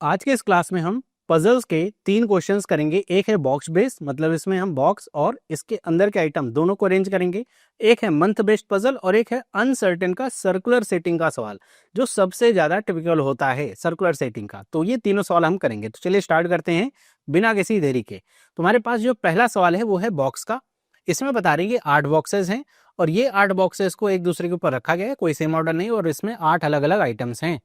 आज के इस क्लास में हम पजल्स के 3 क्वेश्चंस करेंगे। एक है बॉक्स बेस्ड, मतलब इसमें हम बॉक्स और इसके अंदर के आइटम दोनों को अरेंज करेंगे। एक है मंथ बेस्ड पजल और एक है अनसर्टेन का सर्कुलर सेटिंग का सवाल, जो सबसे ज्यादा टिपिकल होता है सर्कुलर सेटिंग का। तो ये तीनों सवाल हम करेंगे। तो चलिए स्टार्ट करते हैं बिना किसी देरी के। तुम्हारे पास जो पहला सवाल है वो है बॉक्स का। इसमें बता रही है 8 बॉक्सेस हैं और ये 8 बॉक्सेस को एक दूसरे के ऊपर रखा गया है, कोई सेम ऑर्डर नहीं, और इसमें 8 अलग अलग आइटम्स हैं।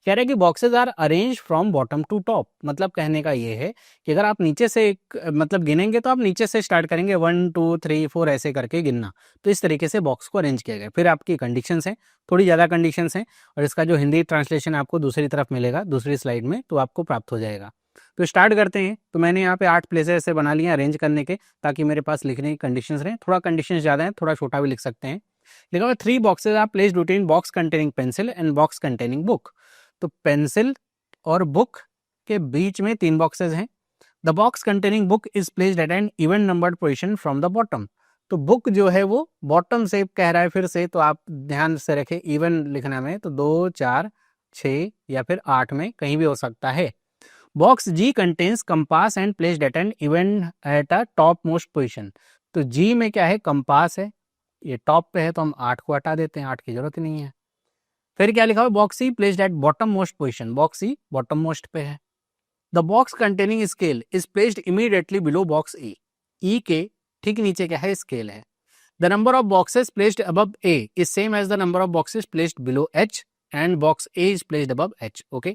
कह रहे हैं कि boxes are arrange from bottom to top. मतलब कहने का ये है कि अगर आप नीचे से मतलब गिनेंगे तो आप नीचे से स्टार्ट करेंगे, 1 2 3 4 ऐसे करके गिनना। तो इस तरीके से बॉक्स को अरेंज किया गया। फिर आपकी कंडीशंस हैं, थोड़ी ज़्यादा कंडीशंस हैं, और इसका जो हिंदी ट्रांसलेशन आपको दूसरी तरफ मिलेगा, दूसरी स्लाइड में, तो आपको प्राप्त हो जाएगा। तो स्टार्ट करते हैं। तो मैंने यहाँ पे 8 प्लेसेस ऐसे बना लिए अरेंज करने के, ताकि मेरे पास लिखने की कंडीशंस रहें। थोड़ा कंडीशंस ज़्यादा है, थोड़ा छोटा भी लिख सकते हैं। लिखा हुआ 3 boxes are placed between box containing pencil and box containing book. तो पेंसिल और बुक के बीच में 3 बॉक्सेस हैं। The box containing book is placed at an even numbered position from the bottom. तो बुक जो है वो बॉटम से कह रहा है फिर से, तो आप ध्यान से रखें इवन लिखना में, तो 2 4 6 या फिर 8 में कहीं भी हो सकता है। Box G contains compass and placed at an even at a top most position. तो जी में क्या है, कंपास है, ये टॉप पे है तो हम 8 को हटा देते हैं, 8 की जरूरत ही नहीं है। फिर क्या लिखा हुआ, box C placed at bottom most position. Box C bottom most पे है। The box containing scale is placed immediately below box E. E के ठीक नीचे क्या है, स्केल है। The number of boxes placed above A is same as the number of boxes placed below H and box A is placed above H. Okay,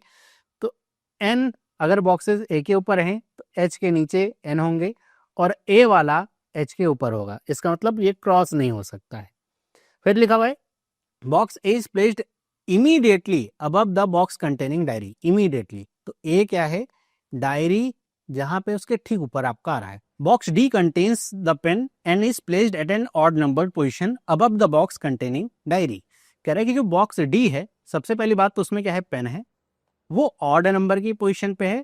तो N अगर boxes A के ऊपर हैं तो एच के नीचे एन होंगे, और ए वाला एच के ऊपर होगा। इसका मतलब ये क्रॉस नहीं हो सकता है। फिर लिखा हुआ है box A is placed immediately above the box containing diary. Immediately, तो ए क्या है, डायरी जहां पे उसके ठीक ऊपर आपका आ रहा है। Box D contains the pen and is placed at an odd numbered position above the box containing diary. कह रहा है कि जो बॉक्स डी है, सबसे पहली बात तो उसमें क्या है, पेन है, वो ऑड नंबर की पोजीशन पे है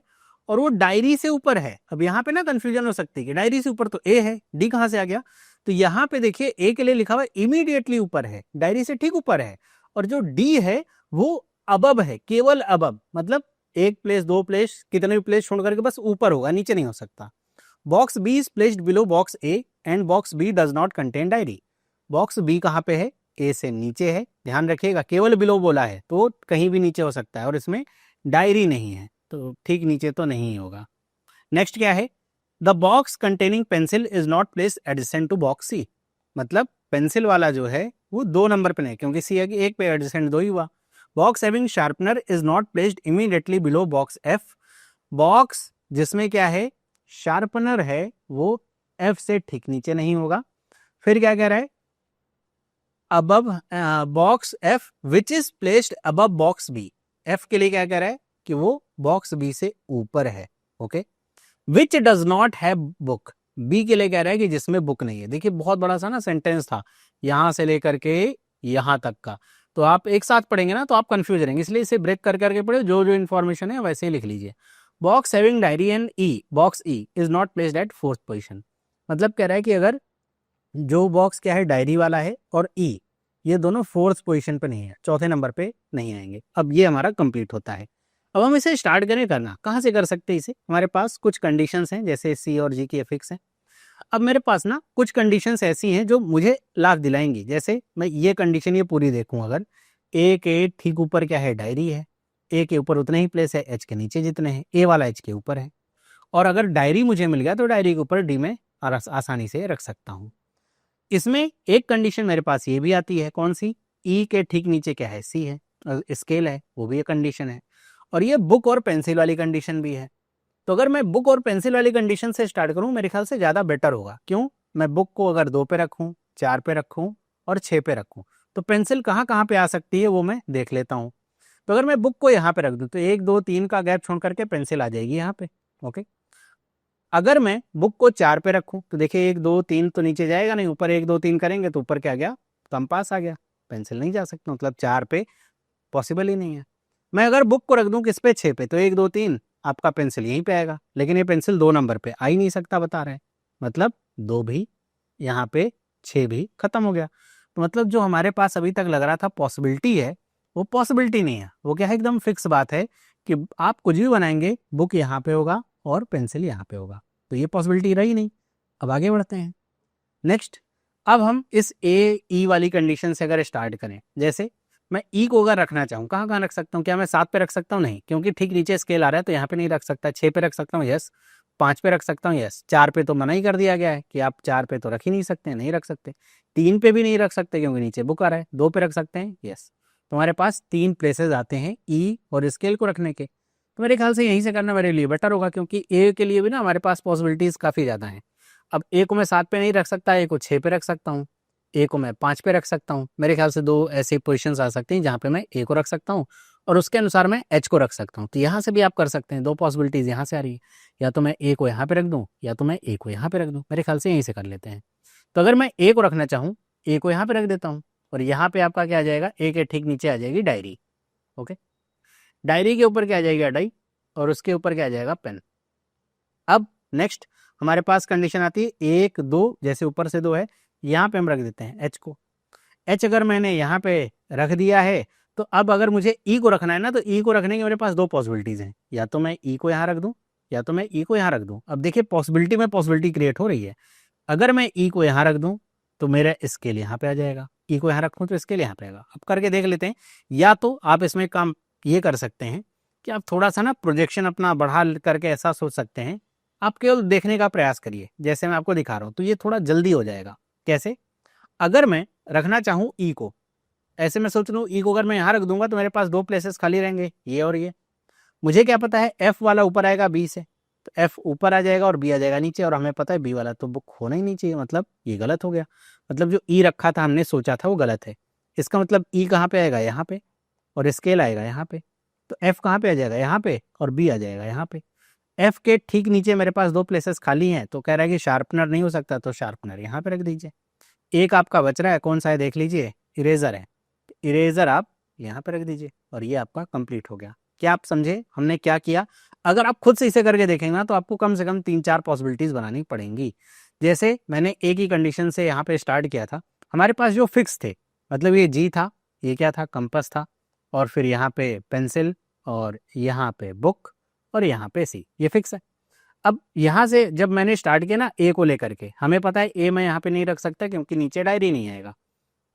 और वो डायरी से ऊपर है। अब यहाँ पे ना कंफ्यूजन हो सकती है कि डायरी से ऊपर तो ए है, डी कहां से आ गया। तो यहाँ पे देखिए ए के लिए लिखा हुआ इमीडिएटली ऊपर है, डायरी से ठीक ऊपर है, और जो डी है वो अबब है, केवल अबब, मतलब 1 प्लेस 2 प्लेस कितने भी प्लेस छोड़ करके बस ऊपर होगा, नीचे नहीं हो सकता। Box B is placed below box A and box B does not contain diary. Box B कहाँ पे है, ए से नीचे है। ध्यान रखिएगा, केवल बिलो बोला है तो कहीं भी नीचे हो सकता है, और इसमें डायरी नहीं है तो ठीक नीचे तो नहीं होगा। नेक्स्ट क्या है, the box containing pencil is not placed adjacent to box C. मतलब पेंसिल वाला जो है वो 2 नंबर पे नहीं, क्योंकि सी है एक पे एडजेसेंट 2 ही हुआ। Box having sharpener is not placed immediately below box F. Box जिसमें क्या है, शार्पनर है, वो एफ से ठीक नीचे नहीं होगा। फिर क्या कह रहा है, above box F which is placed above box B. F के लिए क्या कह रहा है कि वो बॉक्स बी से ऊपर है। Okay, which does not have book. B के लिए कह रहा है कि जिसमें बुक नहीं है। देखिए बहुत बड़ा सा ना सेंटेंस था, यहां से लेकर के यहां तक का, तो आप एक साथ पढ़ेंगे ना तो आप कंफ्यूज रहेंगे, इसलिए इसे ब्रेक कर करके पढ़े, जो जो इन्फॉर्मेशन है वैसे ही लिख लीजिए। Box having diary and E, box E is not placed at 4th position. मतलब कह रहा है कि अगर जो बॉक्स क्या है, डायरी वाला है, और ई, ये दोनों 4th पोजीशन पे नहीं है, चौथे नंबर पे नहीं आएंगे। अब ये हमारा कंप्लीट होता है। अब हम इसे स्टार्ट करें करना, कहाँ से कर सकते हैं इसे, हमारे पास कुछ कंडीशंस हैं, जैसे सी और जी की फिक्स हैं। अब मेरे पास ना कुछ कंडीशंस ऐसी हैं जो मुझे लाभ दिलाएंगी। जैसे मैं ये कंडीशन ये पूरी देखूं, अगर ए के ठीक ऊपर क्या है, डायरी है, ए के ऊपर उतने ही प्लेस है, एच के नीचे जितने हैं, ए वाला एच के ऊपर है, और अगर डायरी मुझे मिल गया तो डायरी के ऊपर डी में आसानी से रख सकता हूँ। इसमें एक कंडीशन मेरे पास ये भी आती है, कौन सी, ई के ठीक नीचे क्या है, सी है, स्केल है, वो भी एक कंडीशन है, और ये बुक और पेंसिल वाली कंडीशन भी है। तो अगर मैं बुक और पेंसिल वाली कंडीशन से स्टार्ट करूं, मेरे ख्याल से ज़्यादा बेटर होगा। क्यों, मैं बुक को अगर 2 पे रखूं, 4 पे रखूं और 6 पे रखूं, तो पेंसिल कहाँ कहाँ पे आ सकती है वो मैं देख लेता हूँ। तो अगर मैं बुक को यहाँ पे रख दूँ तो 1 2 3 का गैप छोड़ करके पेंसिल आ जाएगी यहाँ पे। ओके, अगर मैं बुक को 4 पे रखूं तो देखिए 1 2 3 तो नीचे जाएगा नहीं, ऊपर 1 2 3 करेंगे तो ऊपर क्या गया, कंपास आ गया, पेंसिल नहीं जा सकता, मतलब 4 पे पॉसिबल ही नहीं है। मैं अगर बुक को रख दूं किस पे, 6 पे, तो 1 2 3 आपका पेंसिल यहीं पे आएगा, लेकिन ये पेंसिल 2 नंबर पे आ ही नहीं सकता, बता रहे हैं, मतलब 2 भी यहाँ पे, 6 भी खत्म हो गया। तो मतलब जो हमारे पास अभी तक लग रहा था पॉसिबिलिटी है, वो पॉसिबिलिटी नहीं है, वो क्या है, एकदम फिक्स बात है कि आप कुछ भी बनाएंगे, बुक यहाँ पे होगा और पेंसिल यहाँ पे होगा, तो ये पॉसिबिलिटी रही नहीं। अब आगे बढ़ते हैं। नेक्स्ट, अब हम इस ए ई वाली कंडीशन से अगर स्टार्ट करें, जैसे मैं ई को अगर रखना चाहूँ, कहाँ कहाँ रख सकता हूँ? क्या मैं 7 पे रख सकता हूँ? नहीं, क्योंकि ठीक नीचे स्केल आ रहा है तो यहाँ पे नहीं रख सकता। 6 पे रख सकता हूँ? यस। 5 पे रख सकता हूँ? यस। 4 पे तो मना ही कर दिया गया है कि आप 4 पे तो रख ही नहीं सकते, नहीं रख सकते। 3 पे भी नहीं रख सकते क्योंकि नीचे बुक आ रहा है। 2 पे रख सकते हैं? यस। तुम्हारे पास 3 प्लेसेस आते हैं ई और स्केल को रखने के, तो मेरे ख्याल से यहीं से करना मेरे लिए बेटर होगा, क्योंकि ए के लिए भी ना हमारे पास पॉसिबिलिटीज़ काफ़ी ज़्यादा हैं। अब ए को मैं 7 पे नहीं रख सकता, ए को 6 पे रख सकता हूँ, ए को मैं 5 पे रख सकता हूँ। मेरे ख्याल से 2 ऐसी पोजीशंस आ सकती हैं जहाँ पे मैं ए को रख सकता हूँ और उसके अनुसार मैं एच को रख सकता हूँ। तो यहाँ से भी आप कर सकते हैं, 2 पॉसिबिलिटीज़ यहाँ से आ रही है, या तो मैं ए को यहाँ पे रख दूँ या तो मैं ए को यहाँ पे रख दूँ। मेरे ख्याल से यहीं से कर लेते हैं। तो अगर मैं ए को रखना चाहूँ, ए को यहाँ पे रख देता हूँ और यहाँ पे आपका क्या आ जाएगा, ए के ठीक नीचे आ जाएगी डायरी। ओके, डायरी के ऊपर क्या आ जाएगी, डाई, और उसके ऊपर क्या आ जाएगा, पेन। अब नेक्स्ट हमारे पास कंडीशन आती है 1 2, जैसे ऊपर से 2 है, यहाँ पे हम रख देते हैं एच को। एच अगर मैंने यहाँ पे रख दिया है, तो अब अगर मुझे ई को रखना है ना, तो ई को रखने की मेरे पास 2 पॉसिबिलिटीज हैं, या तो मैं ई को यहाँ रख दूँ या तो मैं ई को यहाँ रख दूँ। अब देखिए पॉसिबिलिटी में पॉसिबिलिटी क्रिएट हो रही है। अगर मैं ई को यहाँ रख दूँ तो मेरा स्केल यहाँ पे आ जाएगा, ई को यहाँ रखूँ तो स्केल यहाँ पे आएगा। अब करके देख लेते हैं। या तो आप इसमें काम ये कर सकते हैं कि आप थोड़ा सा ना प्रोजेक्शन अपना बढ़ा करके ऐसा सोच सकते हैं, आप केवल देखने का प्रयास करिए, जैसे मैं आपको दिखा रहा हूँ, तो ये थोड़ा जल्दी हो जाएगा। कैसे? अगर मैं रखना चाहूँ ई को, ऐसे मैं सोच लूँ ई को अगर मैं यहाँ रख दूंगा तो मेरे पास 2 प्लेसेस खाली रहेंगे, ये और ये। मुझे क्या पता है, एफ वाला ऊपर आएगा बी से, तो एफ ऊपर आ जाएगा और बी आ जाएगा नीचे, और हमें पता है बी वाला तो बुक होना ही नहीं चाहिए, मतलब ये गलत हो गया। मतलब जो ई रखा था, हमने सोचा था, वो गलत है। इसका मतलब ई कहाँ पे आएगा, यहाँ पे, और स्केल आएगा यहाँ पे। तो एफ कहाँ पे आ जाएगा, यहाँ पे, और बी आ जाएगा यहाँ पे। एफ के ठीक नीचे मेरे पास 2 प्लेसेस खाली हैं, तो कह रहा है कि शार्पनर नहीं हो सकता, तो शार्पनर यहाँ पे रख दीजिए। एक आपका बच रहा है, कौन सा है देख लीजिए, इरेजर है, इरेजर आप यहाँ पे रख दीजिए, और ये आपका कंप्लीट हो गया। क्या आप समझे हमने क्या किया? अगर आप खुद से इसे करके देखेंगे ना, तो आपको कम से कम 3-4 पॉसिबिलिटीज बनानी पड़ेंगी। जैसे मैंने ए की कंडीशन से यहाँ पे स्टार्ट किया था, हमारे पास जो फिक्स थे, मतलब ये जी था, ये क्या था, कंपास था, और फिर यहाँ पे पेंसिल, और यहाँ पे बुक, और यहाँ पे सी, ये फिक्स है। अब यहाँ से जब मैंने स्टार्ट किया ना ए को लेकर के, हमें पता है ए मैं यहाँ पे नहीं रख सकता क्योंकि नीचे डायरी नहीं आएगा।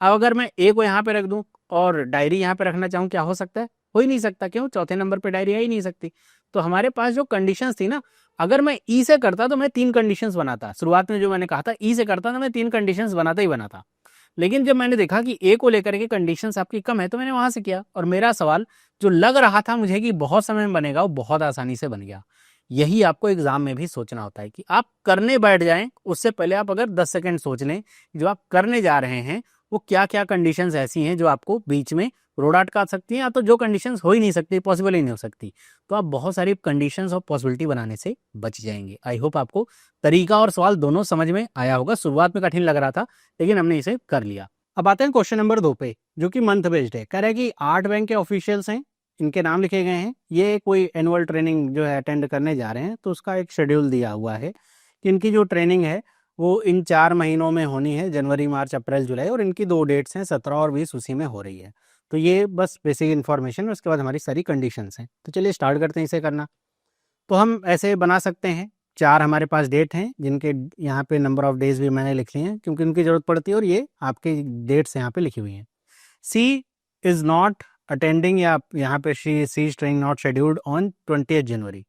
अब अगर मैं ए को यहाँ पे रख दूं और डायरी यहाँ पे रखना चाहूँ, क्या हो सकता है? हो ही नहीं सकता। क्यों? चौथे नंबर पे डायरी आ ही नहीं सकती। तो हमारे पास जो कंडीशंस थी ना, अगर मैं ई से करता तो मैं 3 कंडीशंस बनाता। शुरुआत में जो मैंने कहा था ई से करता तो मैं 3 कंडीशंस बनाता ही बनाता। लेकिन जब मैंने देखा कि ए को लेकर के कंडीशंस आपकी कम है, तो मैंने वहां से किया, और मेरा सवाल जो लग रहा था मुझे कि बहुत समय में बनेगा, वो बहुत आसानी से बन गया। यही आपको एग्जाम में भी सोचना होता है कि आप करने बैठ जाएं, उससे पहले आप अगर 10 सेकंड सोच लें जो आप करने जा रहे हैं वो क्या क्या कंडीशंस ऐसी हैं जो आपको बीच में रोड अटका सकती हैं, या तो जो कंडीशंस हो ही नहीं सकती, पॉसिबल ही नहीं हो सकती, तो आप बहुत सारी कंडीशंस और पॉसिबिलिटी बनाने से बच जाएंगे। आई होप आपको तरीका और सवाल दोनों समझ में आया होगा। शुरुआत में कठिन लग रहा था, लेकिन हमने इसे कर लिया। अब आते हैं क्वेश्चन नंबर 2 पे, जो कि मंथ बेस्ड है। कह रहा है कि 8 बैंक के ऑफिशियल्स हैं, इनके नाम लिखे गए हैं, ये कोई एनुअल ट्रेनिंग जो है अटेंड करने जा रहे हैं, तो उसका एक शेड्यूल दिया हुआ है कि इनकी जो ट्रेनिंग है वो इन 4 महीनों में होनी है, जनवरी, मार्च, अप्रैल, जुलाई, और इनकी 2 डेट्स हैं, 17 और 20 उसी में हो रही है। तो ये बस बेसिक इन्फॉर्मेशन है, उसके बाद हमारी सारी कंडीशंस हैं। तो चलिए स्टार्ट करते हैं इसे करना। तो हम ऐसे बना सकते हैं, 4 हमारे पास डेट हैं, जिनके यहाँ पे नंबर ऑफ डेज भी मैंने लिख लिए हैं क्योंकि उनकी जरूरत पड़ती है, और ये आपके डेट्स यहाँ पे लिखी हुई हैं। सी इज नॉट अटेंडिंग, या यहाँ पे सी ट्रेनिंग नॉट शेड्यूल्ड ऑन 20 जनवरी।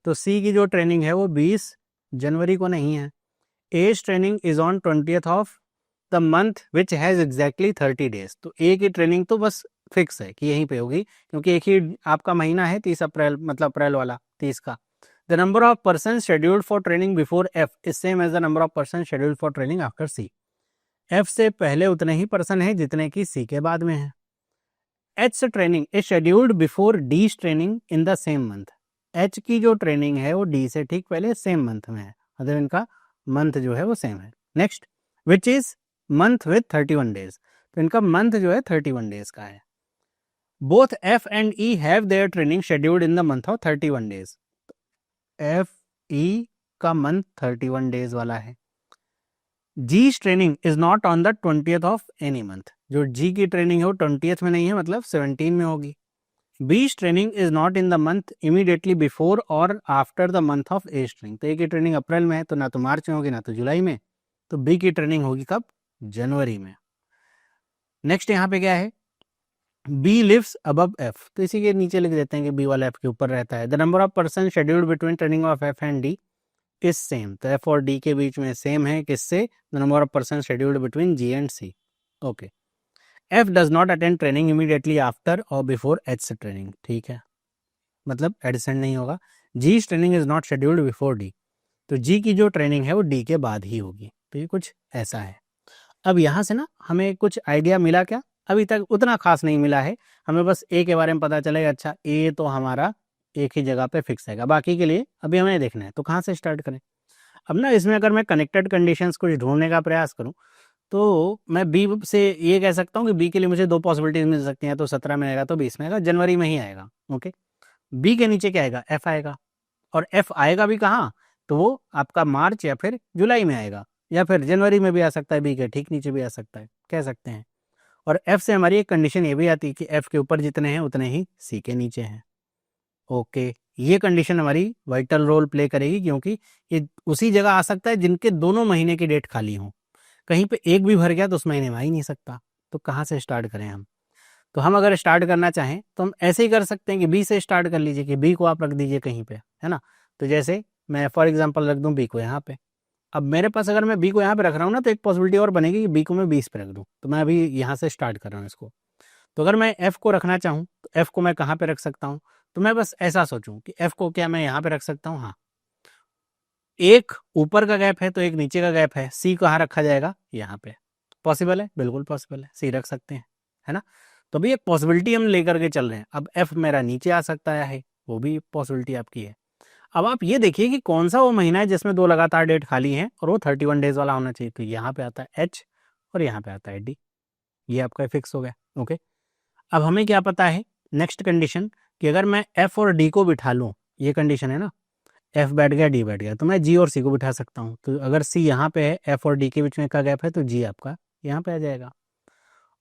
तो सी की जो ट्रेनिंग है वो 20 जनवरी को नहीं है। As training is on 20th of the month which has exactly 30 days. तो ए की ट्रेनिंग तो बस फिक्स है कि यहीं पे होगी, क्योंकि एक ही आपका महीना है 30 अप्रैल, मतलब अप्रैल वाला 30 का। The number of person scheduled for training before F is same as the number of person scheduled for training after C. F से पहले उतने ही पर्सन हैं जितने की सी के बाद में है। H training is scheduled before D training in the same month. H की जो ट्रेनिंग है वो डी से ठीक पहले सेम मंथ में है, मतलब इनका मंथ जो है वो सेम है। Next, which is month with 31 days. तो इनका मंथ जो है 31 डेज का है। Both F and E have their training scheduled in the month of 31 days. F E का मंथ 31 डेज वाला है। G training is not on the 20th of any month. जो जी की ट्रेनिंग है वो 20th में नहीं है, मतलब 17 में होगी। B training is not in the month immediately before और after the month of A training. तो ए की ट्रेनिंग अप्रैल में है तो ना तो मार्च में होगी ना तो जुलाई में, तो बी की ट्रेनिंग होगी कब? जनवरी में। नेक्स्ट यहाँ पे क्या है, बी लिव्स अबव एफ, तो इसी के नीचे लिख देते हैं कि बी वाला एफ के ऊपर रहता है। The number of person scheduled between training of F and D is same, तो एफ और डी के बीच में सेम है किससे? The number of person scheduled between G and C. Okay, F does not attend training immediately after और before H training, ठीक है, मतलब एडिशन नहीं होगा। G training is not scheduled before D, तो जी की जो ट्रेनिंग है वो डी के बाद ही होगी। तो ये कुछ ऐसा है। अब यहाँ से ना हमें कुछ आइडिया मिला क्या? अभी तक उतना खास नहीं मिला है, हमें बस ए के बारे में पता चलेगा, अच्छा ए तो हमारा एक ही जगह पे फिक्स है, बाकी के लिए अभी हमें देखना है। तो कहाँ से स्टार्ट करें? अब ना इसमें अगर मैं कनेक्टेड कंडीशंस कुछ ढूंढने का प्रयास करूं तो मैं बी से ये कह सकता हूँ कि बी के लिए मुझे दो पॉसिबिलिटीज मिल सकती हैं, तो 17 में आएगा तो 20 में आएगा, जनवरी में ही आएगा। ओके, बी के नीचे क्या आएगा? एफ आएगा, और एफ आएगा भी कहाँ? तो वो आपका मार्च या फिर जुलाई में आएगा, या फिर जनवरी में भी आ सकता है, बी के ठीक नीचे भी आ सकता है, कह सकते हैं। और एफ से हमारी एक कंडीशन ये भी आती है कि एफ के ऊपर जितने हैं उतने ही सी के नीचे हैं। ओके, ये कंडीशन हमारी वाइटल रोल प्ले करेगी, क्योंकि ये उसी जगह आ सकता है जिनके दोनों महीने की डेट खाली हो। कहीं पे एक भी भर गया तो उस महीने में आ ही नहीं सकता। तो कहाँ से स्टार्ट करें हम? तो हम अगर स्टार्ट करना चाहें तो हम ऐसे ही कर सकते हैं कि बी से स्टार्ट कर लीजिए, कि बी को आप रख दीजिए कहीं पे, है ना। तो जैसे मैं फॉर एग्जांपल रख दूं बी को यहाँ पे। अब मेरे पास अगर मैं बी को यहाँ पे रख रहा हूँ ना, तो एक पॉसिबिलिटी और बनेगी कि बी को मैं 20 पे रख दूँ। तो मैं अभी यहाँ से स्टार्ट कर रहा हूँ इसको। तो अगर मैं एफ को रखना चाहूँ तो एफ को मैं कहाँ पे रख सकता हूँ? तो मैं बस ऐसा सोचूं कि एफ को क्या मैं यहाँ पे रख सकता हूँ? हाँ, एक ऊपर का गैप है तो एक नीचे का गैप है, सी कहाँ रखा जाएगा? यहाँ पे। पॉसिबल है? बिल्कुल पॉसिबल है, सी रख सकते हैं, है ना। तो भी एक पॉसिबिलिटी हम लेकर के चल रहे हैं। अब एफ मेरा नीचे आ सकता है, वो भी पॉसिबिलिटी आपकी है। अब आप ये देखिए कि कौन सा वो महीना है जिसमें दो लगातार डेट खाली हैं और वो 31 डेज वाला होना चाहिए। तो यहाँ पे आता है एच और यहाँ पे आता है डी, ये आपका फिक्स हो गया। ओके, अब हमें क्या पता है नेक्स्ट कंडीशन, कि अगर मैं एफ और डी को बिठा लूँ, ये कंडीशन है ना, एफ बैठ गया डी बैठ गया, तो मैं जी और सी को बिठा सकता हूँ। तो अगर सी यहाँ पे है, एफ और डी के बीच में का गैप है, तो जी आपका यहाँ पे आ जाएगा।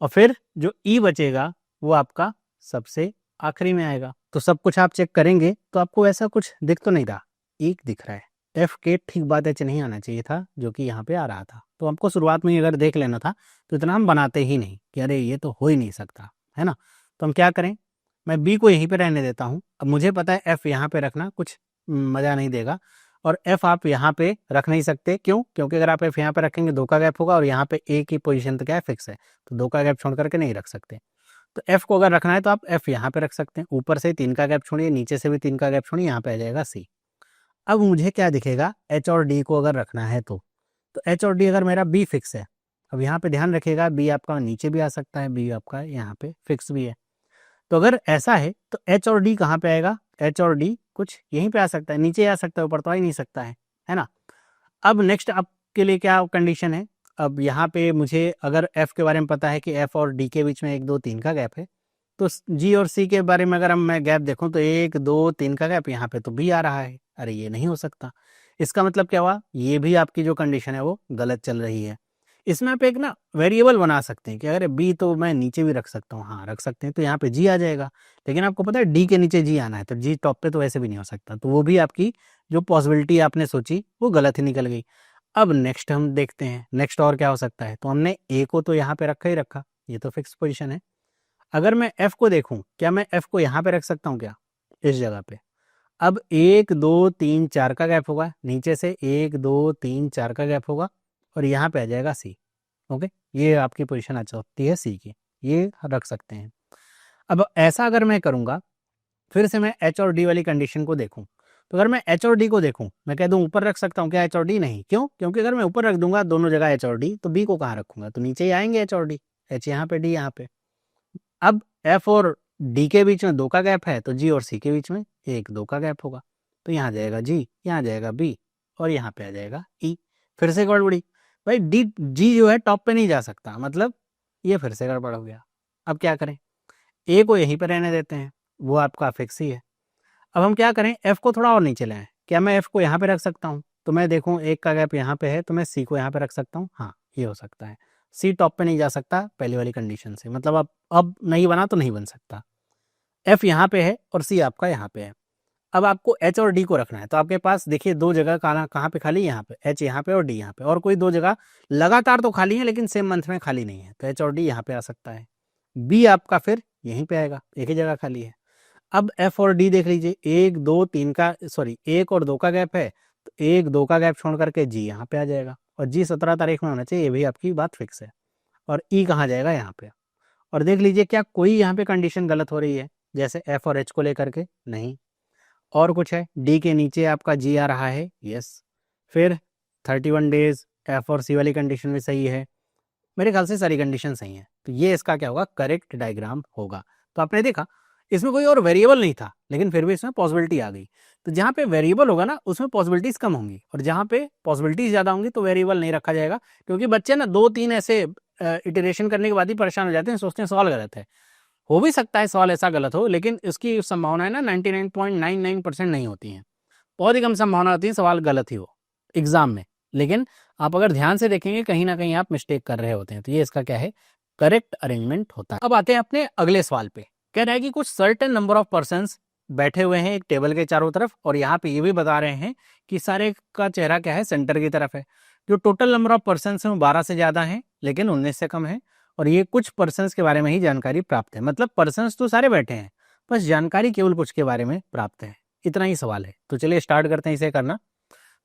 और फिर जो ई बचेगा वो आपका सबसे आखिरी में आएगा। तो सब कुछ आप चेक करेंगे तो आपको ऐसा कुछ दिख तो नहीं रहा, एक दिख रहा है। एफ के ठीक बाद एच नहीं आना चाहिए था, जो कि यहाँ पे आ रहा था। तो हमको शुरुआत में ही अगर देख लेना था तो इतना हम बनाते ही नहीं कि अरे ये तो हो ही नहीं सकता, है ना। तो हम क्या करें, मैं बी को यहीं पे रहने देता हूँ। अब मुझे पता है एफ यहाँ पे रखना कुछ मज़ा नहीं देगा, और एफ आप यहाँ पे रख नहीं सकते। क्यों? क्योंकि अगर आप एफ यहाँ पे रखेंगे दो का गैप होगा, और यहाँ पे ए की पोजीशन तो क्या है, फिक्स है, तो दो का गैप छोड़ करके नहीं रख सकते। तो एफ को अगर रखना है तो आप एफ यहाँ पे रख सकते हैं, ऊपर से 3 का गैप छोड़िए, नीचे से भी 3 का गैप छोड़िए, यहाँ पे आ जाएगा सी। अब मुझे क्या दिखेगा, एच और डी को अगर रखना है तो एच और डी अगर मेरा बी फिक्स है, अब यहाँ पे ध्यान रखिएगा बी आपका नीचे भी आ सकता है, बी आपका यहाँ पे फिक्स भी है। तो अगर ऐसा है तो एच और डी कहाँ पे आएगा? एच और डी कुछ यहीं पे आ सकता है, नीचे आ सकता है, ऊपर तो आ ही नहीं सकता है ना। अब नेक्स्ट आपके लिए क्या कंडीशन है, अब यहाँ पे मुझे अगर एफ के बारे में पता है कि एफ और डी के बीच में 1 2 3 का गैप है, तो जी और सी के बारे में अगर हम मैं गैप देखूं तो 1 2 3 का गैप, यहाँ पे तो बी आ रहा है। अरे ये नहीं हो सकता। इसका मतलब क्या हुआ, ये भी आपकी जो कंडीशन है वो गलत चल रही है। इसमें आप एक ना वेरिएबल बना सकते हैं कि अगर बी तो मैं नीचे भी रख सकता हूँ, हाँ रख सकते हैं, तो यहाँ पे जी आ जाएगा। लेकिन आपको पता है डी के नीचे जी आना है, तो जी टॉप पे तो वैसे भी नहीं हो सकता। तो वो भी आपकी जो पॉसिबिलिटी आपने सोची वो गलत ही निकल गई। अब नेक्स्ट हम देखते हैं, नेक्स्ट और क्या हो सकता है। तो हमने ए को तो यहाँ पे रखा ही रखा, ये तो फिक्स पोजीशन है। अगर मैं एफ को देखूं, क्या मैं एफ को यहाँ पे रख सकता हूँ क्या, इस जगह पे? अब 1 2 3 4 का गैप होगा, नीचे से 1 2 3 4 का गैप होगा, और यहाँ पे आ जाएगा सी। ओके, ये आपकी पोजीशन आ सकती है सी की, ये रख सकते हैं। अब ऐसा अगर मैं करूँगा, फिर से मैं एच और डी वाली कंडीशन को देखूँ, तो अगर मैं एच और डी को देखूँ, मैं कह दूँ ऊपर रख सकता हूँ क्या एच और डी? नहीं। क्यों? क्योंकि अगर मैं ऊपर रख दूंगा दोनों जगह एच और डी, तो बी को कहाँ रखूंगा? तो नीचे ही आएंगे एच और डी, एच यहाँ पे, डी यहाँ पे। अब एफ और डी के बीच में 2 का गैप है, तो जी और सी के बीच में 1 2 का गैप होगा, तो यहाँ जाएगा जी, यहाँ जाएगा बी, और यहाँ पे आ जाएगा ई। फिर से गड़बड़ी भाई, डी जी जो है टॉप पे नहीं जा सकता, मतलब ये फिर से गड़बड़ हो गया। अब क्या करें, ए को यहीं पर रहने देते हैं, वो आपका फिक्स ही है। अब हम क्या करें, एफ को थोड़ा और नीचे लाएं। क्या मैं एफ को यहाँ पे रख सकता हूँ? तो मैं देखूँ 1 का गैप यहाँ पे है, तो मैं सी को यहाँ पे रख सकता हूँ, हाँ ये हो सकता है। सी टॉप पे नहीं जा सकता पहली वाली कंडीशन से, मतलब अब नहीं बना तो नहीं बन सकता। एफ यहाँ पे है और सी आपका यहाँ पे है। अब आपको एच और डी को रखना है, तो आपके पास देखिए दो जगह कहाँ पे खाली, यहाँ पे एच यहाँ पे और डी यहाँ पे, और कोई दो जगह लगातार तो खाली है लेकिन सेम मंथ में खाली नहीं है, तो एच और डी यहाँ पे आ सकता है। बी आपका फिर यहीं पे आएगा, एक ही जगह खाली है। अब एफ और डी देख लीजिए, एक दो तीन का सॉरी एक और दो का गैप है, तो एक दो का गैप छोड़ करके जी यहाँ पे आ जाएगा, और जी 17 तारीख में होना चाहिए, ये भी आपकी बात फिक्स है। और ई कहाँ जाएगा, यहाँ पे। और देख लीजिए क्या कोई यहाँ पे कंडीशन गलत हो रही है, जैसे एफ और एच को लेकर के नहीं, और कुछ है, डी के नीचे आपका जी आ रहा है, यस। फिर 31 डेज, एफ और सी वाली कंडीशन भी सही है, मेरे ख्याल से सारी कंडीशन सही है, तो ये इसका क्या होगा, करेक्ट डायग्राम होगा। तो आपने देखा इसमें कोई और वेरिएबल नहीं था, लेकिन फिर भी इसमें पॉसिबिलिटी आ गई। तो जहाँ पे वेरिएबल होगा ना उसमें पॉसिबिलिटीज कम होंगी, और जहाँ पे पॉसिबिलिटीज ज़्यादा होंगी तो वेरिएबल नहीं रखा जाएगा, क्योंकि बच्चे ना 2-3 ऐसे इटरेशन करने के बाद ही परेशान हो जाते हैं, सोचते हैं सवाल गलत है। हो भी सकता है सवाल ऐसा गलत हो, लेकिन उसकी संभावना है ना 99.99% नहीं होती हैं, बहुत ही कम संभावना होती है सवाल गलत ही हो एग्जाम में। लेकिन आप अगर ध्यान से देखेंगे कहीं ना कहीं आप मिस्टेक कर रहे होते हैं, तो ये इसका क्या है, करेक्ट अरेंजमेंट होता है। अब आते हैं अपने अगले सवाल पे, कह रहा है कि कुछ सर्टेन नंबर ऑफ पर्सन्स बैठे हुए हैं एक टेबल के चारों तरफ, और यहाँ पे ये भी बता रहे हैं कि सारे का चेहरा क्या है, सेंटर की तरफ है। जो टोटल नंबर ऑफ पर्सन्स हैं 12 से ज़्यादा हैं लेकिन 19 से कम है, और ये कुछ पर्सन्स के बारे में ही जानकारी प्राप्त है, मतलब पर्सन्स तो सारे बैठे हैं, बस जानकारी केवल कुछ के बारे में प्राप्त है, इतना ही सवाल है। तो चलिए स्टार्ट करते हैं इसे करना।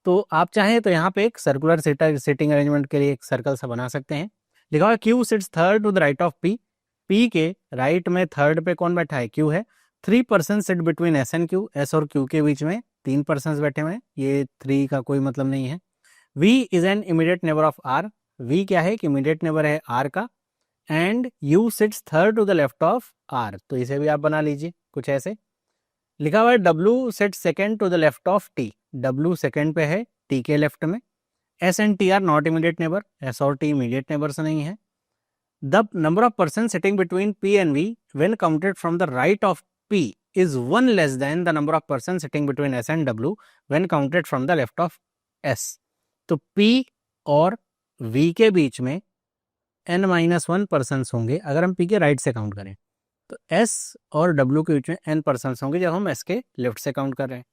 तो आप चाहें तो यहाँ पे एक सर्कुलर सिटिंग अरेंजमेंट के लिए एक सर्कल सा बना सकते हैं। लिखा हुआ Q sits third to the right of P, P के राइट में थर्ड पे कौन बैठा है, क्यू है। 3 person sit between S and Q, S और क्यू के बीच में 3 पर्सन बैठे हुए हैं, ये 3 का कोई मतलब नहीं है। V is an immediate neighbour of R, V क्या है कि इमीडिएट नेबर है आर का, and U sits third to the left of R, तो इसे भी आप बना लीजिए कुछ ऐसे। लिखा हुआ है W sat second to the left of T, W second पे है टी के लेफ्ट में। S and T are not immediate neighbour, S और टी इमीडिएट नेबर्स नहीं है। The number of person sitting between P and V when counted from the right of P is 1 less than the number of person sitting between S and W when counted from the left of S. तो P और we के बीच में n-1 person होंगे अगर हम P के right से काउंट करें, तो एस और डब्ल्यू के बीच में n पर्सन होंगे जब हम एस के लेफ्ट से काउंट कर रहे हैं।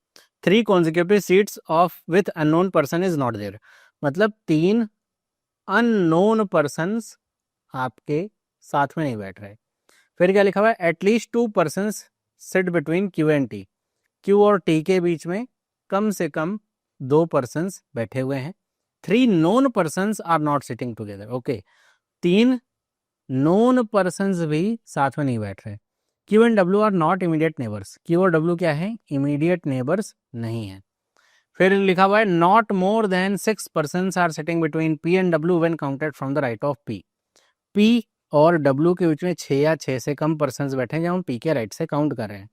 3 consecutive seats of with unknown person is not there, मतलब 3 अननोन पर्सन्स आपके साथ में नहीं बैठ रहे। फिर क्या लिखा हुआ है, at least 2 persons sit between Q and T, Q और टी के बीच में कम से कम 2 पर्सन्स बैठे हुए हैं। 3 known persons are not sitting together, okay, 3 known persons भी साथ में नहीं बैठ रहे। Q and W are not immediate neighbours, Q और डब्ल्यू क्या है, इमीडिएट नेबर्स नहीं है। फिर लिखा हुआ है not more than 6 persons are sitting between P and W when counted from the right of P, P और डब्ल्यू के बीच में 6 या 6 से कम पर्सन्स बैठे हैं जब हम पी के राइट से काउंट कर रहे हैं।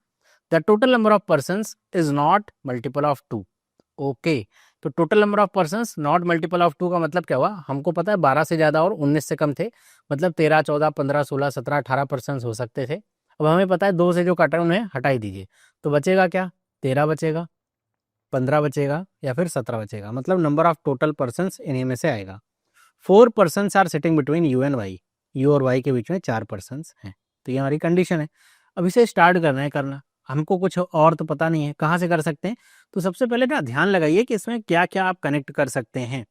The total number of persons is not multiple of 2, okay. तो total number of persons not multiple of 2 का मतलब क्या हुआ, हमको पता है 12 से ज़्यादा और 19 से कम थे, मतलब 13, 14, 15, 16, 17, 18 पर्सन्स हो सकते थे। अब हमें पता है 2 से जो कट रहे हैं उन्हें हटा ही दीजिए, तो बचेगा क्या, 13 बचेगा, 15 बचेगा या फिर 17 बचेगा, मतलब नंबर ऑफ टोटल पर्सन्स इन्हीं में से आएगा। 4 persons are sitting between U and Y, U और वाई के बीच में 4 पर्सन्स हैं, तो ये हमारी कंडीशन है। अब इसे स्टार्ट करना है करना, हमको कुछ और तो पता नहीं है कहाँ से कर सकते हैं। तो सबसे पहले ना ध्यान लगाइए कि इसमें क्या क्या आप कनेक्ट कर सकते हैं।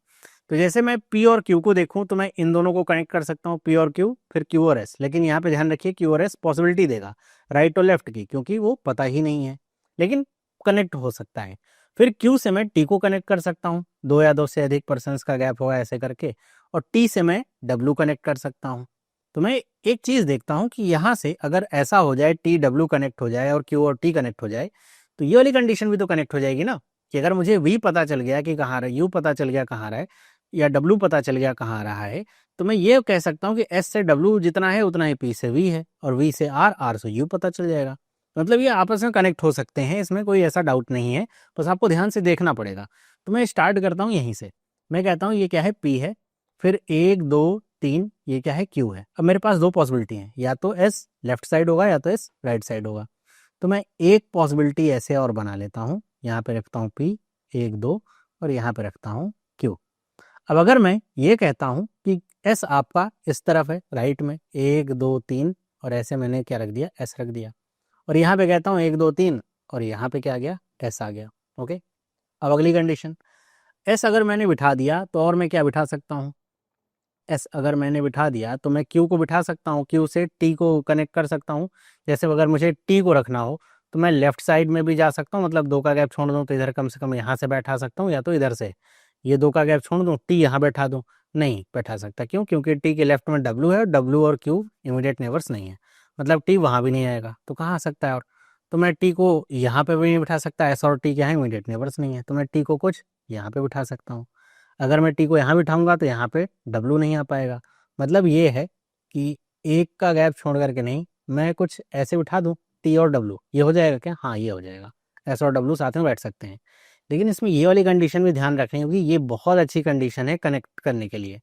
तो जैसे मैं P और Q को देखूं तो मैं इन दोनों को कनेक्ट कर सकता हूं, P और Q, फिर Q और S, लेकिन यहाँ पे ध्यान रखिए Q और S पॉसिबिलिटी देगा राइट और लेफ्ट की, क्योंकि वो पता ही नहीं है, लेकिन कनेक्ट हो सकता है। फिर Q से मैं T को कनेक्ट कर सकता हूँ, 2 या 2 से अधिक पर्सन्स का गैप होगा ऐसे करके, और T से मैं W कनेक्ट कर सकता हूँ। तो मैं एक चीज़ देखता हूँ कि यहाँ से अगर ऐसा हो जाए T W कनेक्ट हो जाए और Q और T कनेक्ट हो जाए, तो ये वाली कंडीशन भी तो कनेक्ट हो जाएगी ना, कि अगर मुझे V पता चल गया कि कहाँ रहा है, U पता चल गया कहाँ रहा है, या W पता चल गया कहाँ रहा है, तो मैं ये कह सकता हूँ कि S से W जितना है उतना ही P से V है, और V से R, R से U पता चल जाएगा। मतलब ये आपस में कनेक्ट हो सकते हैं, इसमें कोई ऐसा डाउट नहीं है, बस आपको ध्यान से देखना पड़ेगा। तो मैं स्टार्ट करता हूँ यहीं से, मैं कहता हूँ ये क्या है, P है, फिर 1 2 3 ये क्या है, Q है। अब मेरे पास 2 पॉसिबिलिटी हैं, या तो S लेफ्ट साइड होगा या तो S राइट साइड होगा। तो मैं एक पॉसिबिलिटी ऐसे और बना लेता हूँ, यहाँ पे रखता हूँ P 1 2 और यहाँ पे रखता हूँ Q। अब अगर मैं ये कहता हूँ कि S आपका इस तरफ है राइट में 1 2 3, और ऐसे मैंने क्या रख दिया, S रख दिया, और यहाँ पे कहता हूँ 1 2 3 और यहाँ पे क्या आ गया, एस आ गया। ओके, अब अगली कंडीशन, एस अगर मैंने बिठा दिया तो और मैं क्या बिठा सकता हूँ, एस अगर मैंने बिठा दिया तो मैं क्यू को बिठा सकता हूँ, क्यू से टी को कनेक्ट कर सकता हूँ। जैसे अगर मुझे टी को रखना हो तो मैं लेफ्ट साइड में भी जा सकता हूँ, मतलब 2 का गैप छोड़ दूँ तो इधर कम से कम यहाँ से बैठा सकता हूँ, या तो इधर से ये 2 का गैप छोड़ दूँ, टी यहाँ बैठा दूँ, नहीं बैठा सकता। क्यों? क्योंकि टी के लेफ्ट में डब्ल्यू है और डब्ल्यू और क्यू इमीडिएट नेबर्स नहीं है, मतलब टी वहाँ भी नहीं आएगा, तो कहाँ आ सकता है? और तो मैं टी को यहाँ पे भी नहीं बिठा सकता, एस और टी क्या है, इमीडिएट नेबर्स नहीं है, तो मैं टी को कुछ यहाँ पे बिठा सकता हूँ। अगर मैं टी को यहाँ बिठाऊंगा तो यहाँ पे डब्ल्यू नहीं आ पाएगा। मतलब ये है कि एक का गैप छोड़ करके नहीं, मैं कुछ ऐसे उठा दूं, टी और डब्ल्यू, ये हो जाएगा क्या? हाँ, ये हो जाएगा, एस और डब्ल्यू साथ में बैठ सकते हैं। लेकिन इसमें ये वाली कंडीशन भी ध्यान रखनी होगी, ये बहुत अच्छी कंडीशन है कनेक्ट करने के लिए,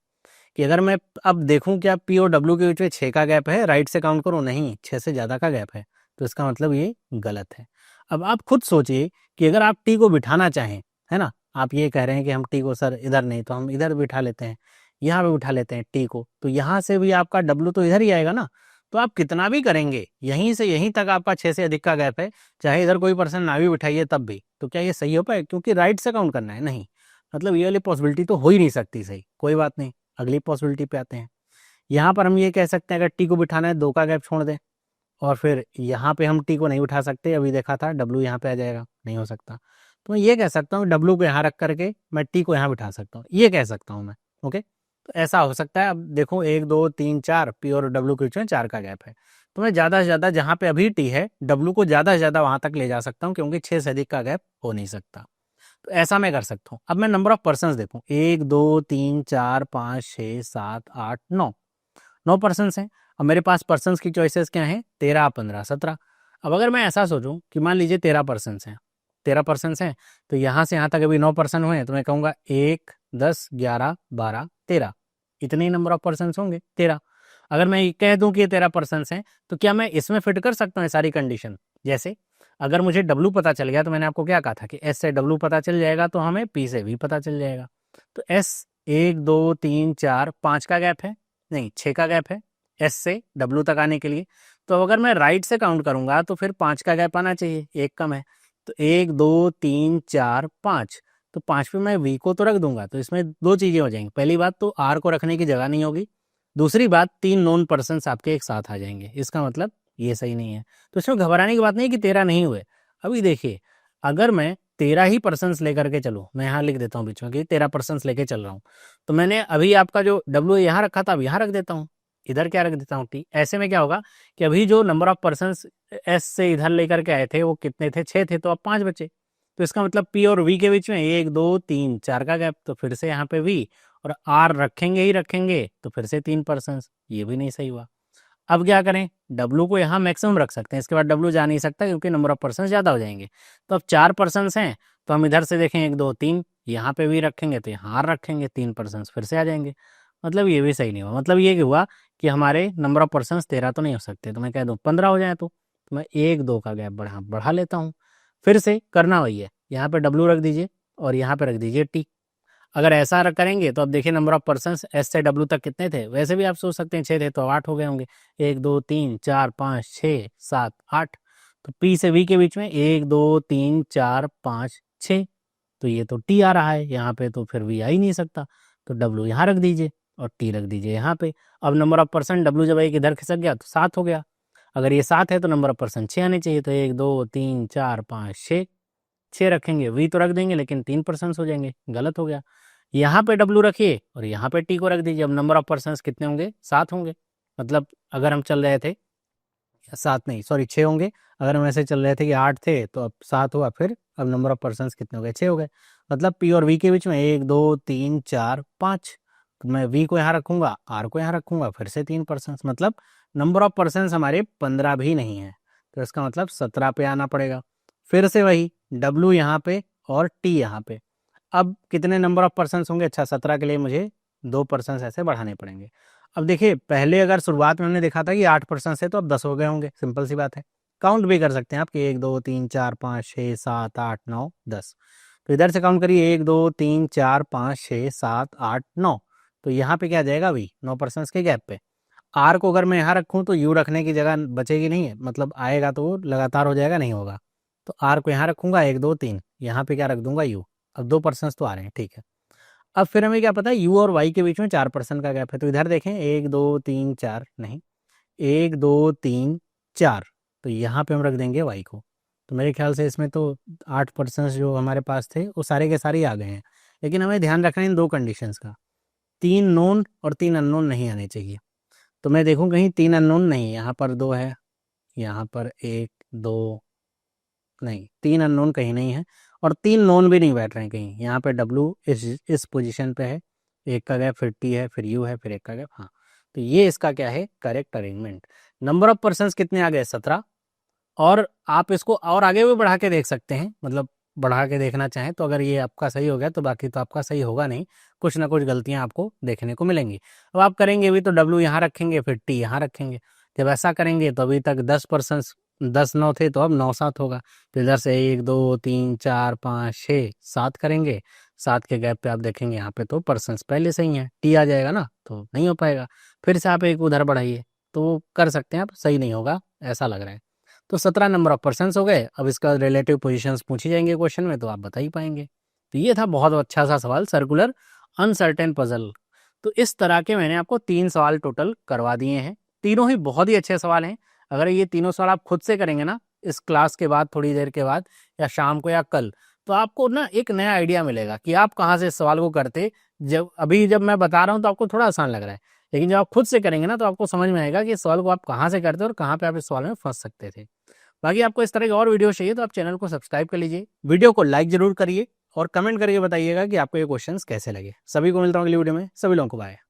कि अगर मैं अब देखूं क्या पी और डब्ल्यू के बीच में 6 का गैप है, राइट से काउंट करूं, नहीं 6 से ज़्यादा का गैप है, तो इसका मतलब ये गलत है। अब आप खुद सोचिए कि अगर आप टी को बिठाना चाहें, है ना, आप ये कह रहे हैं कि हम टी को सर इधर नहीं तो हम इधर बिठा लेते हैं, यहाँ पे बिठा लेते हैं टी को, तो यहाँ से भी आपका डब्ल्यू तो इधर ही आएगा ना, तो आप कितना भी करेंगे यहीं से यहीं तक आपका 6 से अधिक का गैप है, चाहे इधर कोई पर्सन ना भी बिठाइए तब भी, तो क्या ये सही हो पाए? क्योंकि राइट से काउंट करना है, नहीं, मतलब ये वाली पॉसिबिलिटी तो हो ही नहीं सकती सही। कोई बात नहीं, अगली पॉसिबिलिटी पे आते हैं। यहाँ पर हम ये कह सकते हैं अगर टी को बिठाना है 2 का गैप छोड़ दें, और फिर यहाँ पे हम टी को नहीं बिठा सकते, अभी देखा था डब्ल्यू यहाँ पे आ जाएगा, नहीं हो सकता, तो मैं ये कह सकता हूँ डब्ल्यू को यहाँ रख करके मैं टी को यहाँ बिठा सकता हूँ, ये कह सकता हूँ मैं। ओके, तो ऐसा हो सकता है। अब देखो 1 2 3 4 पी और डब्ल्यू के बीच में 4 का गैप है, तो मैं ज़्यादा से ज़्यादा जहाँ पे अभी टी है डब्ल्यू को ज़्यादा से ज़्यादा वहाँ तक ले जा सकता हूँ, क्योंकि 6 से अधिक का गैप हो नहीं सकता, तो ऐसा मैं कर सकता हूँ। अब मैं नंबर ऑफ पर्सन देखूँ, 1 2 3 4 5 6 7 8 9, 9 पर्सन हैं। अब मेरे पास पर्सन की चॉइसेस क्या हैं, 13 15 17। अब अगर मैं ऐसा सोचूं कि मान लीजिए 13 पर्सन हैं, 13 पर्सन हैं, तो यहाँ से यहाँ तक अभी 9 पर्सन हुए, तो मैं कहूँगा 1 10 11 12 13, इतने ही नंबर ऑफ पर्सन होंगे 13। अगर मैं कह दूं कि ये 13 पर्सन हैं, तो क्या मैं इसमें फिट कर सकता हूँ सारी कंडीशन? जैसे अगर मुझे डब्ल्यू पता चल गया, तो मैंने आपको क्या कहा था कि एस से डब्ल्यू पता चल जाएगा तो हमें पी से भी पता चल जाएगा। तो एस 1 2 3 4 5 का गैप है, नहीं 6 का गैप है एस से डब्ल्यू तक आने के लिए, तो अगर मैं राइट से काउंट करूंगा तो फिर 5 का गैप आना चाहिए, एक कम है, तो 1 2 3 4 5, तो 5 पे मैं वी को तो रख दूंगा, तो इसमें दो चीजें हो जाएंगी। पहली बात तो आर को रखने की जगह नहीं होगी, दूसरी बात 3 नॉन पर्सन आपके एक साथ आ जाएंगे, इसका मतलब ये सही नहीं है। तो इसमें घबराने की बात नहीं कि 13 नहीं हुए। अभी देखिए, अगर मैं 13 ही पर्सन लेकर के चलूँ, मैं यहाँ लिख देता हूँ बीच में कि 13 पर्सन लेके चल रहा हूँ, तो मैंने अभी आपका जो डब्ल्यू यहाँ रखा था अब यहाँ रख देता हूँ, इधर क्या रख देता हूँ टी। ऐसे में क्या होगा कि अभी जो नंबर ऑफ पर्सन एस से इधर लेकर के आए थे वो कितने थे, 6 थे, तो अब 5 बचे। तो इसका मतलब पी और वी के बीच में 1 2 3 4 का गैप, तो फिर से यहाँ पे वी और आर रखेंगे ही रखेंगे, तो फिर से 3 पर्सन, ये भी नहीं सही हुआ। अब क्या करें, डब्ल्यू को यहाँ मैक्सिमम रख सकते हैं, इसके बाद डब्ल्यू जा नहीं सकता क्योंकि नंबर ऑफ पर्सन ज़्यादा हो जाएंगे। तो अब 4 पर्सन हैं, तो हम इधर से देखें 1 2 3, यहाँ पे भी रखेंगे तो यहाँ रखेंगे, 3 पर्सन फिर से आ जाएंगे, मतलब ये भी सही नहीं हुआ। मतलब ये हुआ कि हमारे नंबर ऑफ पर्सन 13 तो नहीं हो सकते, तो मैं कह दूँ 15 हो जाए, तो मैं 1 2 का गैप बढ़ा लेता हूँ। फिर से करना वही है, यहाँ पे डब्ल्यू रख दीजिए और यहाँ पे रख दीजिए टी। अगर ऐसा करेंगे तो अब देखिए नंबर ऑफ पर्सन एस से डब्ल्यू तक कितने थे, वैसे भी आप सोच सकते हैं 6 थे तो 8 हो गए होंगे, 1 2 3 4 5 6 7 8, तो पी से वी के बीच में 1 2 3 4 5 6, तो ये तो टी आ रहा है यहाँ पे, तो फिर वी आ ही नहीं सकता, तो डब्ल्यू यहाँ रख दीजिए और टी रख दीजिए यहाँ पे। अब नंबर ऑफ पर्सन डब्ल्यू जब एक इधर खिसक गया तो 7 हो गया, अगर ये 7 है तो नंबर ऑफ पर्सन 6 आने चाहिए, तो 1 2 3 4 5 6, 6 रखेंगे, वी तो रख देंगे लेकिन 3 पर्सन हो जाएंगे, गलत हो गया। यहाँ पे डब्ल्यू रखिए और यहाँ पे टी को रख दीजिए, अब नंबर ऑफ पर्सन कितने होंगे, 7 होंगे। मतलब अगर हम चल रहे थे 7 नहीं सॉरी 6 होंगे, अगर हम ऐसे चल रहे थे कि 8 थे तो अब 7 हुआ, फिर अब नंबर ऑफ पर्सन कितने हो गए, 6 हो गए। मतलब पी और वी के बीच में 1 2 3 4 5, तो मैं वी को यहाँ रखूंगा, आर को यहाँ रखूंगा, फिर से 3 पर्सन, मतलब नंबर ऑफ पर्सन हमारे 15 भी नहीं है, तो इसका मतलब 17 पे आना पड़ेगा। फिर से वही डब्ल्यू यहाँ पे और टी यहाँ पे, अब कितने नंबर ऑफ पर्सन होंगे, अच्छा 17 के लिए मुझे 2 पर्सन ऐसे बढ़ाने पड़ेंगे। अब देखिए पहले अगर शुरुआत में हमने देखा था कि 8 पर्सन है तो अब 10 हो गए होंगे, सिंपल सी बात है। काउंट भी कर सकते हैं आप कि 1 2 3 4 5 6 7 8 9 10, तो इधर से काउंट करिए 1 2 3 4 5 6 7 8 9, तो यहाँ पे क्या आ जाएगा अभी 9 पर्सन के गैप पे। आर को अगर मैं यहाँ रखूँ तो यू रखने की जगह बचेगी नहीं है, मतलब आएगा तो वो लगातार हो जाएगा, नहीं होगा। तो आर को यहाँ रखूँगा 1 2 3, यहाँ पे क्या रख दूंगा यू। अब 2% तो आ रहे हैं, ठीक है। अब फिर हमें क्या पता है यू और वाई के बीच में 4% का गैप है, तो इधर देखें 1 2 3 4 नहीं, 1 2 3 4, तो यहाँ पे हम रख देंगे वाई को। तो मेरे ख्याल से इसमें तो 8% जो हमारे पास थे वो सारे के सारे ही आ गए हैं। लेकिन हमें ध्यान रखना है इन 2 कंडीशंस का, 3 नोन और 3 अननोन नहीं आने चाहिए। तो मैं देखूं कहीं 3 अननोन नहीं, यहाँ पर 2 है, यहाँ पर 1 2, नहीं 3 अननोन कहीं नहीं है, और 3 नोन भी नहीं बैठ रहे हैं कहीं। यहाँ पे डब्लू इस पोजीशन पे है, एक का गैप, फिर टी है, फिर यू है, फिर एक का गैप, हाँ। तो ये इसका क्या है, correct arrangement. Number of persons कितने आ गए, 17। और आप इसको और आगे भी बढ़ा के देख सकते हैं, मतलब बढ़ा के देखना चाहें तो अगर ये आपका सही हो गया तो बाकी तो आपका सही होगा नहीं, कुछ ना कुछ गलतियां आपको देखने को मिलेंगी। अब आप करेंगे भी तो डब्ल्यू यहाँ रखेंगे, फिर टी यहाँ रखेंगे। जब ऐसा करेंगे तो अभी तक 10% 10 9 थे, तो अब 9 7 होगा। तो इधर से 1 2 3 4 5 6 7 करेंगे, 7 के गैप पे आप देखेंगे यहाँ पे तो पर्सन्स पहले से ही हैं, टी आ जाएगा ना, तो नहीं हो पाएगा। फिर से आप एक उधर बढ़ाइए तो कर सकते हैं आप, सही नहीं होगा ऐसा लग रहा है। तो 17 नंबर ऑफ पर्सन्स हो गए। अब इसका रिलेटिव पोजीशंस पूछी जाएंगे क्वेश्चन में, तो आप बता ही पाएंगे। तो ये था बहुत अच्छा सा सवाल, सर्कुलर अनसर्टेन पजल। तो इस तरह के मैंने आपको 3 सवाल टोटल करवा दिए हैं, तीनों ही बहुत ही अच्छे सवाल हैं। अगर ये तीनों सवाल आप खुद से करेंगे ना इस क्लास के बाद, थोड़ी देर के बाद या शाम को या कल, तो आपको ना एक नया आइडिया मिलेगा कि आप कहाँ से इस सवाल को करते। जब मैं बता रहा हूँ तो आपको थोड़ा आसान लग रहा है, लेकिन जब आप खुद से करेंगे ना तो आपको समझ में आएगा कि इस सवाल को आप कहाँ से करते और कहाँ पे आप इस सवाल में फंस सकते थे। बाकी आपको इस तरह की और वीडियो चाहिए तो आप चैनल को सब्सक्राइब कर लीजिए, वीडियो को लाइक जरूर करिए और कमेंट करके बताइएगा कि आपको ये क्वेश्चंस कैसे लगे। सभी को मिलता हूँ अगली वीडियो में, सभी लोगों को बाय।